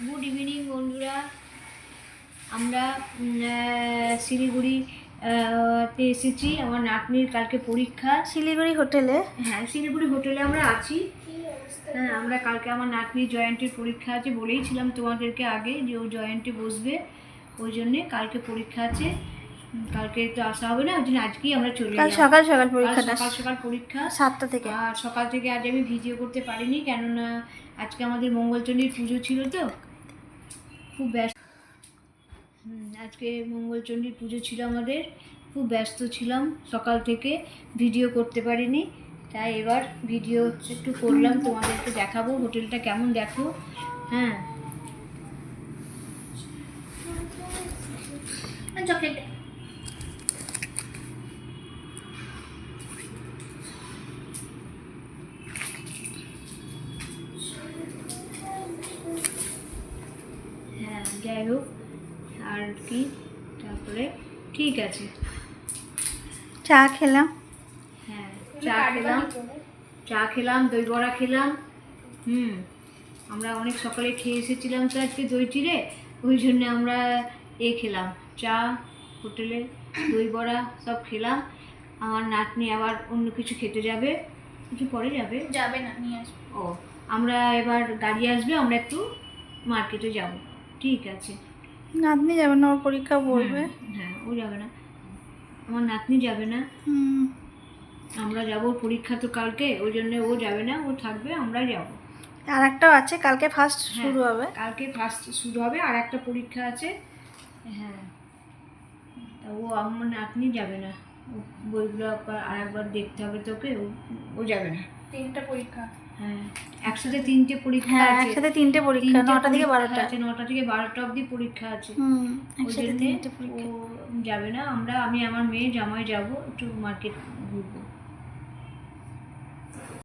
Good evening বন্ধুরা। আমরা শিলিগুড়ি তে এসেছি। আমার নাতনির কালকে পরীক্ষা শিলিগুড়ি হোটেলে। হ্যাঁ, শিলিগুড়ি হোটেলে আমরা আছি। হ্যাঁ, আমরা কালকে আমার নাতনির জয়েন্টের পরীক্ষা আছে, বলেইছিলাম তোমাদেরকে আগে যে ও জয়েন্টে বসবে, ওই জন্যে কালকে পরীক্ষা আছে। কালকে তো আসা হবে না, ওই জন্য আজকেই আমরা চলে কাল এলাম। সকাল সকাল পরীক্ষা, সকাল সকাল পরীক্ষা 7টা থেকে। আর সকাল থেকে আজ আমি ভিডিও করতে পারিনি, কেননা আজকে আমাদের মঙ্গলচণ্ডীর পুজো ছিল, তো খুব ব্যস্ত। আজকে মঙ্গলচণ্ডীর পুজো ছিল আমাদের, খুব ব্যস্ত ছিলাম সকাল থেকে, ভিডিও করতে পারিনি। তাই এবার ভিডিও একটু করলাম, তোমাদেরকে দেখাবো হোটেলটা কেমন, দেখো। হ্যাঁ, চকলেট। হ্যাঁ, যাই হোক, আর কি, তারপরে ঠিক আছে। চা খেলাম। হ্যাঁ, চা খেলাম, দই বড়া খেলাম। আমরা অনেক সকালে খেয়ে এসেছিলাম তো আজকে দই চিড়ে, ওই জন্য আমরা খেলাম, চা, হোটেলে দই বড়া সব খেলাম। আমার নাতনি আবার অন্য কিছু খেতে যাবে, কিছু পরে যাবে না, নিয়ে আসবো। ও, আমরা এবার গাড়ি আসবে, আমরা একটু মার্কেটে যাব। ঠিক আছে। নাতনি যাবে না, ওর পরীক্ষা পড়বে। হ্যাঁ, ও যাবে না, আমার নাতনি যাবে না, আমরা যাব। পরীক্ষা তো কালকে, ওই জন্য ও যাবে না, ও থাকবে, আমরা যাব। আর একটাও আছে, কালকে ফার্স্ট শুরু হবে। কালকে ফার্স্ট শুরু হবে, আর একটা পরীক্ষা আছে। হ্যাঁ, তা ও আমার নাতনি যাবে না, ও বইগুলো আর একবার দেখতে হবে তোকে, ও যাবে না। 3টা পরীক্ষা। হ্যাঁ, একসাথে 3টে পরীক্ষা হ্যাঁ, আছে। একসাথে 3টে পরীক্ষা, 9টা থেকে 12টা আছে, 9টা থেকে 12টা অবধি পরীক্ষা আছে। ওই একসাথে জন্যে 3টে পরীক্ষা। ও যাবে না, আমি আমার মেয়ে জামাই যাব, একটু মার্কেট ঘুরবো।